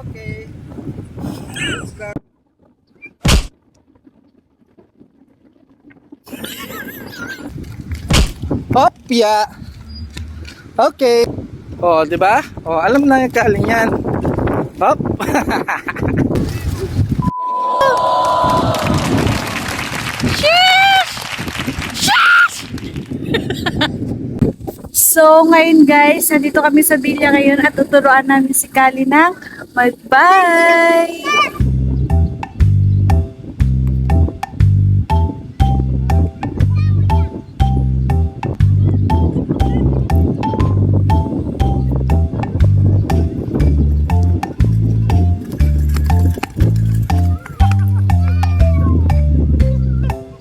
Okay. Let's go. Hop, ya. Okay. Oh, 'di ba? Oh, alam na yung kaling yan. Hop. So ngayon guys, nandito kami sa Villa ngayon at tuturuan namin si Kali ng mag-bye!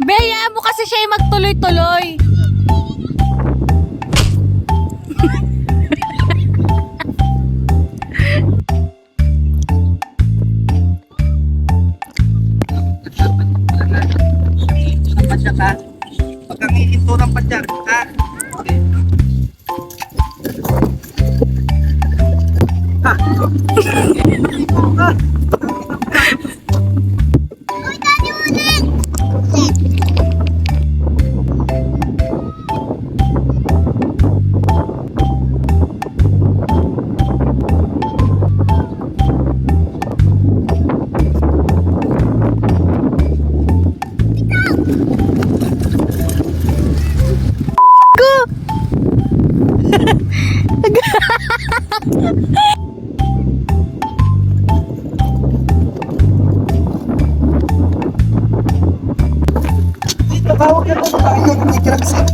Beya mo kasi siya yung magtuloy-tuloy. Pag ang ihinto ng padyak, ha? Okay. Dito, bawag na ito. May crackset.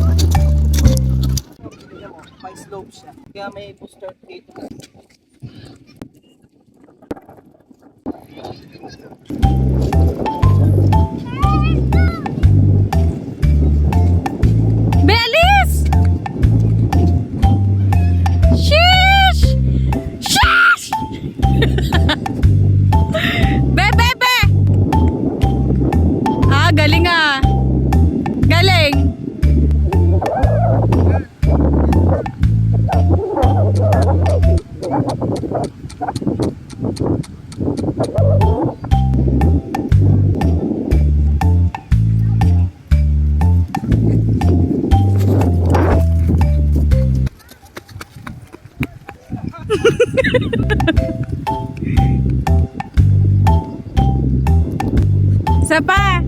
May slope siya. Kaya may booster dito. Belis! Sheesh! Sheesh! Be! Ah, galing ah. Galing. Isa pa.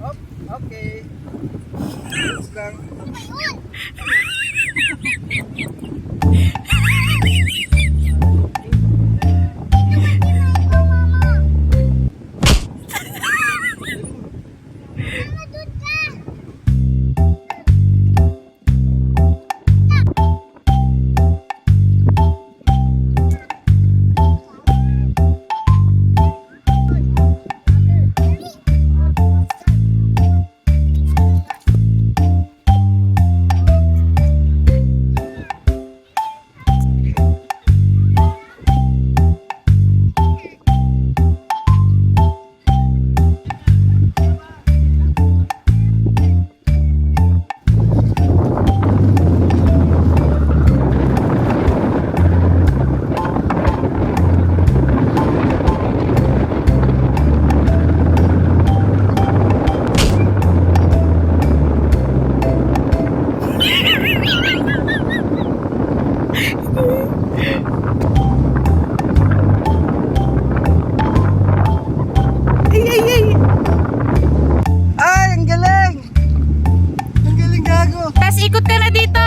Hop, okay. Let's lang. Ay, ang galing! Ang galing, gago! Tas ikot ka na dito.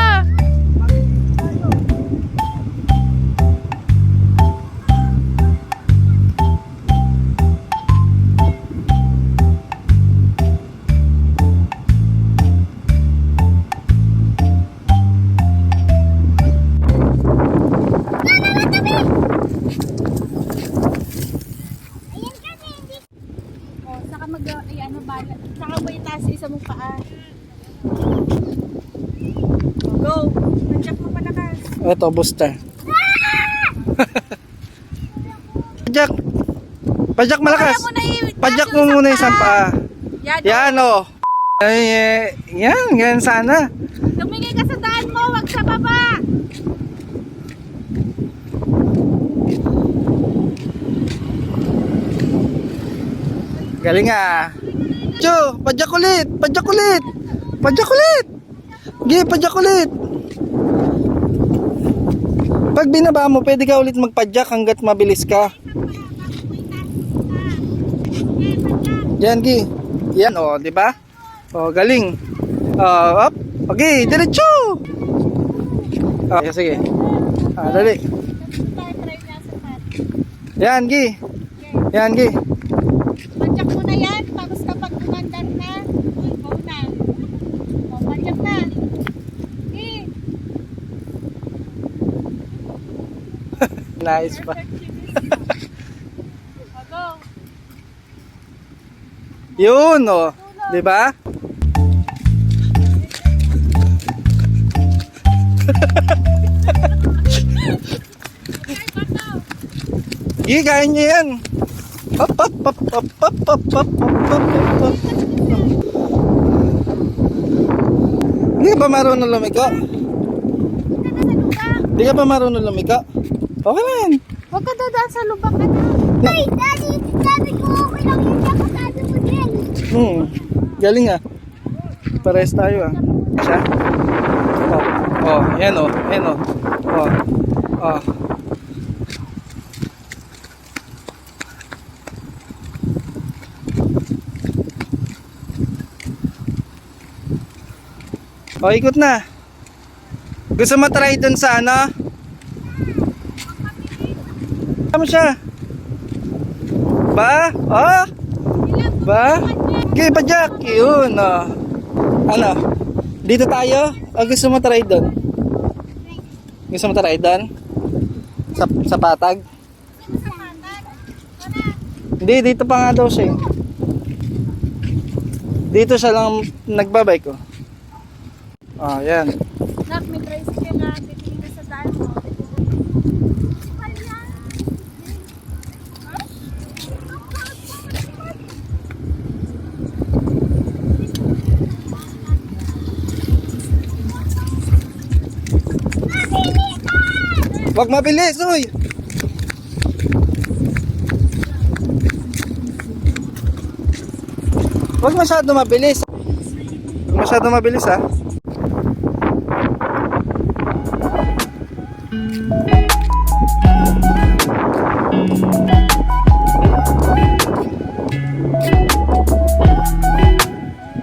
Oh, saka ano ba? Saka mo itaas sa isa mong paa. Go! Mag-check mo palakas. Ito, booster. padyak. Padyak malakas. Kaya mo na Padyak mo muna isang paa. Yan. Yan o. Ay, yan sana. Tumingin ka sa daan mo, wag sa baba. Galing ah. Cho, padyak ulit. Padyak ulit. Padyak ulit. Sige, padyak ulit. Pag binaba mo, pwede ka ulit magpadyak hanggat mabilis ka. Yan, Gi. Yan, oh, di ba? Oh, galing. Up. Okay, diretso. Okay, sige. Dali. Yan, Gi. Yan, Gi. Padyak mo na yan, tapos kapag umandar na, go na. O, padyak na. Eh. Nice pa. O, go. Yun, oh. Di ba? Sige, kaya niyo yan. Hop, hop, hop, hop, hop, hop, hop, hop, hop. Hindi ka ba marunong lumiko? Hindi ka ba marunong lumiko? Okay na yan. Huwag ka dadaan sa lubak ka na. Ay, daddy, sabi ko okay lang yun. Dapat sabi mo din. Galing ah. Pares tayo ah. Siya? Oh, yan oh. Yan oh. Oh. Oh, ikot na. Gusto mo try dun sa ano? Tama siya. Ba? Oh? Ba? Okay, padyak. Yun, oh. Ano? Dito tayo? O gusto mo try dun? Gusto mo try dun? Sa patag? Hindi, dito pa nga daw siya. Dito siya lang nagbabay ko. Oh, yan. Nak, may tricycle na. Titingin ka sa daan mo. Wag mabilis, uy! Wag masyado mabilis. Wag masyado mabilis, ha?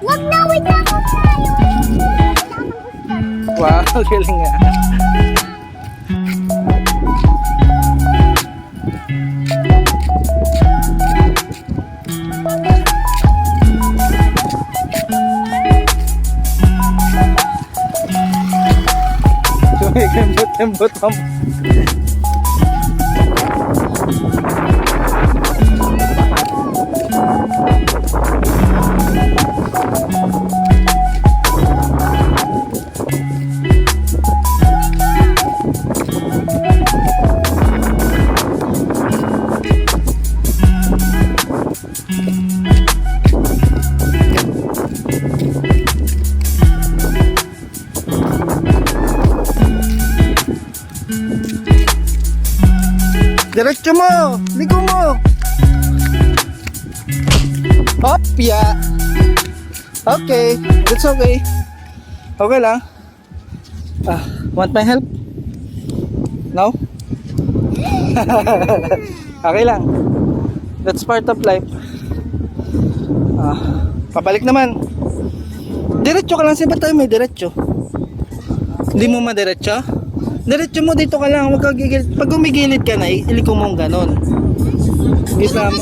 Wag na, wait na ako tayo. Wow, galing nga. Kembot mo. Diretso mo! Ligo mo! Hop, yeah! Okay, that's okay. Okay lang. Want my help? No? Okay lang. That's part of life. Pabalik naman. Diretso ka lang. Saan ba tayo may diretso? Hindi mo madiretso? Diretso mo dito ka lang. Huwag ka gigilid. Pag umigilid ka na, iliko mong ganon. Gisa mo.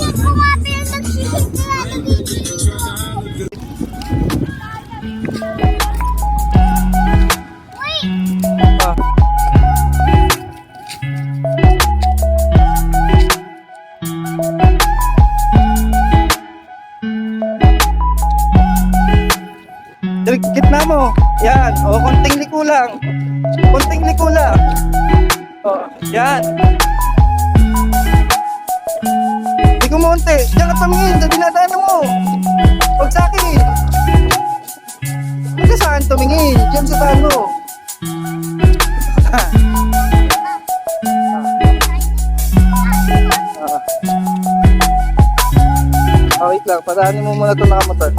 Gitna mo. Yan. O, konting liko lang. Konting liko lang. O, yan. konti. Diyan ka tumingin, sa dinadaanan mo. Huwag sa akin. Huwag ka saan tumingin, diyan sa daan mo. Oh, wait lang, padaanin mo muna ito nakamotor.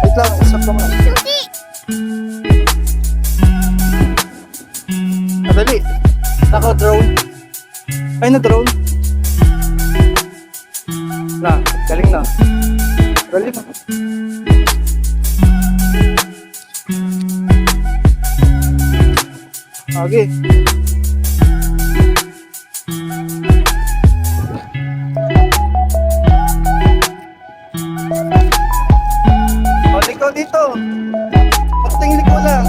Wait lang, isap ko muna. Madali. Nako, drone. Ay, na-drone. Na, galing na. Galing na. Okay. O, liko dito. Konting liko lang.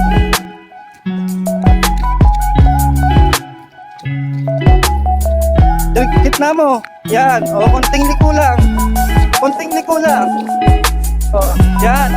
Gitna mo. Yan. O, konting liko lang. Konting liko lang. O, yan.